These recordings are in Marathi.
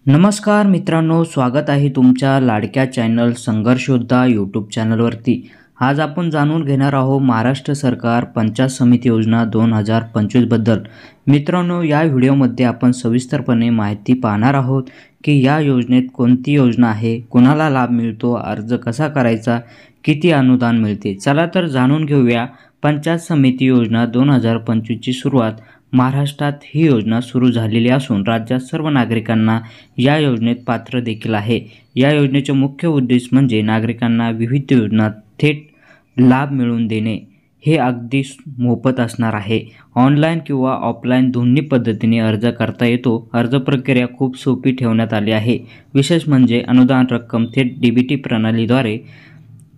नमस्कार मित्रांनो, स्वागत आहे तुमच्या लाडक्या चॅनल संघर्ष योद्धा यूट्यूब चॅनलवरती। आज आपण जाणून घेणार आहोत महाराष्ट्र सरकार पंचायत समिती योजना 2025 बद्दल। मित्रांनो, या व्हिडिओमध्ये आपण सविस्तरपणे माहिती पाहणार आहोत की या योजनेत कोणती योजना आहे, कोणाला लाभ मिळतो, अर्ज कसा करायचा, किती अनुदान मिळते। चला तर जाणून घेऊया। पंचायत समिती योजना 2025 ची सुरुवात महाराष्ट्रात ही योजना सुरू झालेली असून राज्यात सर्व नागरिकांना या योजनेत पात्र देखील आहे। या योजनेचे मुख्य उद्देश म्हणजे नागरिकांना विविध योजना थेट लाभ मिळवून देणे। हे अगदी मोफत असणार आहे। ऑनलाईन किंवा ऑफलाईन दोन्ही पद्धतीने अर्ज करता येतो। अर्ज प्रक्रिया खूप सोपी ठेवण्यात आली आहे। विशेष म्हणजे अनुदान रक्कम थेट डीबीटी प्रणालीद्वारे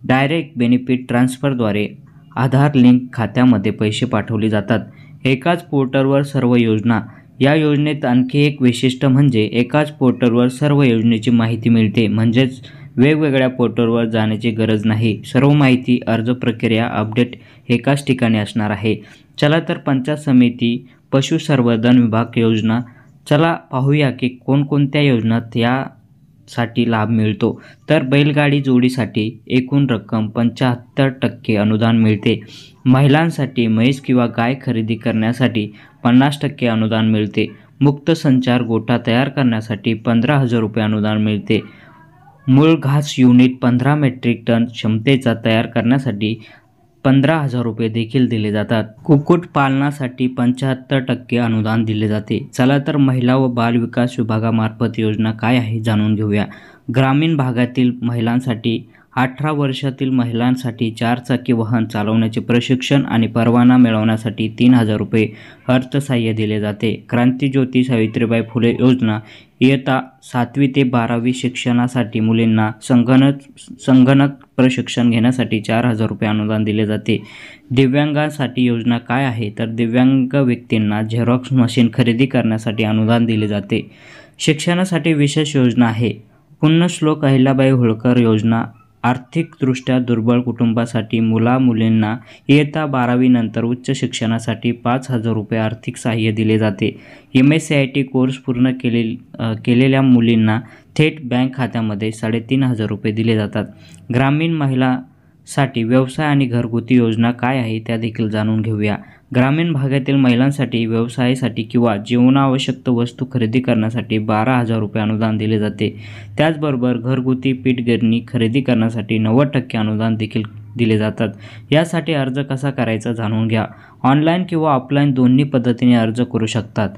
डायरेक्ट बेनिफिट ट्रान्सफरद्वारे आधार लिंक खात्यामध्ये पैसे पाठवले जातात। एकाच पोर्टलवर सर्व योजना। या योजनेत आणखी एक वैशिष्ट्य म्हणजे एकाच पोर्टलवर सर्व योजनेची माहिती मिळते, म्हणजेच वेगवेगळ्या पोर्टलवर जाण्याची गरज नाही। सर्व माहिती, अर्ज प्रक्रिया, अपडेट एकाच ठिकाणी असणार आहे। चला तर पंचायत समिती पशुसंवर्धन विभाग योजना, चला पाहूया की कोणकोणत्या योजनात यासाठी लाभ मिळतो। तर बैलगाडी जोडीसाठी एकूण रक्कम 75% अनुदान मिळते। महिलांसाठी म्हैस किंवा गाय खरेदी करण्यासाठी 50% अनुदान मिळते। मुक्त संचार गोठा तयार करण्यासाठी 15,000 रुपये अनुदान मिळते। मूळ घास युनिट 15 मेट्रिक टन क्षमतेचा तयार करण्यासाठी 15,000 रुपये देखील दिले जातात। कुक्कुट पालनासाठी 75% अनुदान दिले जाते। चला तर महिला व बाल विकास विभागामार्फत योजना काय आहे जाणून घेऊया। ग्रामीण भागातील महिलांसाठी 18 वर्षातील महिलांसाठी 4 चाकी वाहन चालवण्याचे प्रशिक्षण आणि परवाना मिळवण्यासाठी 3,000 रुपये अर्थसहाय्य दिले जाते। क्रांतिज्योती सावित्रीबाई फुले योजना, इयत्ता 7वी ते 12वी शिक्षणासाठी मुलींना संगणक प्रशिक्षण घेण्यासाठी 4,000 रुपये अनुदान दिले जाते। दिव्यांगांसाठी योजना काय आहे तर दिव्यांग व्यक्तींना झेरॉक्स मशीन खरेदी करण्यासाठी अनुदान दिले जाते। शिक्षणासाठी विशेष योजना आहे। पुण्यश्लोक अहिल्याबाई होळकर योजना, आर्थिकदृष्ट्या दुर्बल कुटुंबासाठी मुला-मुलींना इयत्ता 12वी नंतर उच्च शिक्षणासाठी 5,000 रुपये आर्थिक सहाय्य दिले जाते। MSCIT कोर्स पूर्ण केलेल्या मुलींना थेट बँक खात्यामध्ये 3,500 रुपये दिले जातात। ग्रामीण महिलांसाठी व्यवसाय आणि घरगुती योजना काय आहे त्या देखील जाणून घेऊया। ग्रामीण भागातील महिलांसाठी व्यवसायासाठी किंवा जीवनावश्यक वस्तू खरेदी करण्यासाठी 12,000 रुपये अनुदान दिले जाते। त्याचबरोबर घरगुती पीठ गिरणी खरेदी करण्यासाठी 90% अनुदान देखील दिले जातात। यासाठी अर्ज कसा करायचा जाणून घ्या। ऑनलाईन किंवा ऑफलाईन दोन्ही पद्धतीने अर्ज करू शकतात।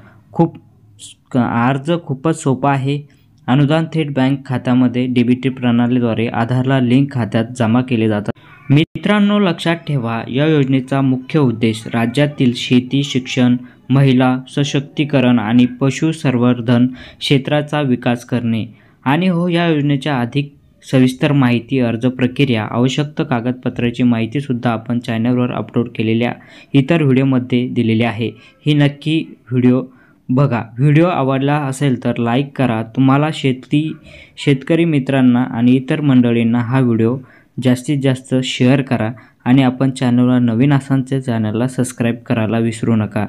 अर्ज खूपच सोपा आहे। अनुदान थेट बँक खात्यामध्ये डीबीटी प्रणालीद्वारे आधारला लिंक खात्यात जमा केले जातात। मित्रांनो, लक्षात ठेवा, या योजनेचा मुख्य उद्देश राज्यातील शेती, शिक्षण, महिला सशक्तीकरण आणि पशुसंवर्धन क्षेत्राचा विकास करणे आणि या योजनेच्या अधिक सविस्तर माहिती, अर्ज प्रक्रिया, आवश्यक कागदपत्राची माहिती सुद्धा आपण चॅनलवर अपलोड केलेल्या इतर व्हिडिओमध्ये दिलेली आहे। ही नक्की व्हिडिओ बघा। व्हिडिओ आवडला असेल तर लाईक करा। तुम्हाला शेतकरी मित्रांना आणि इतर मंडळींना हा व्हिडिओ जास्तीत जास्त शेअर करा आणि आपण चॅनलवर नवीन असाल तर चॅनलला सबस्क्राईब करायला विसरू नका।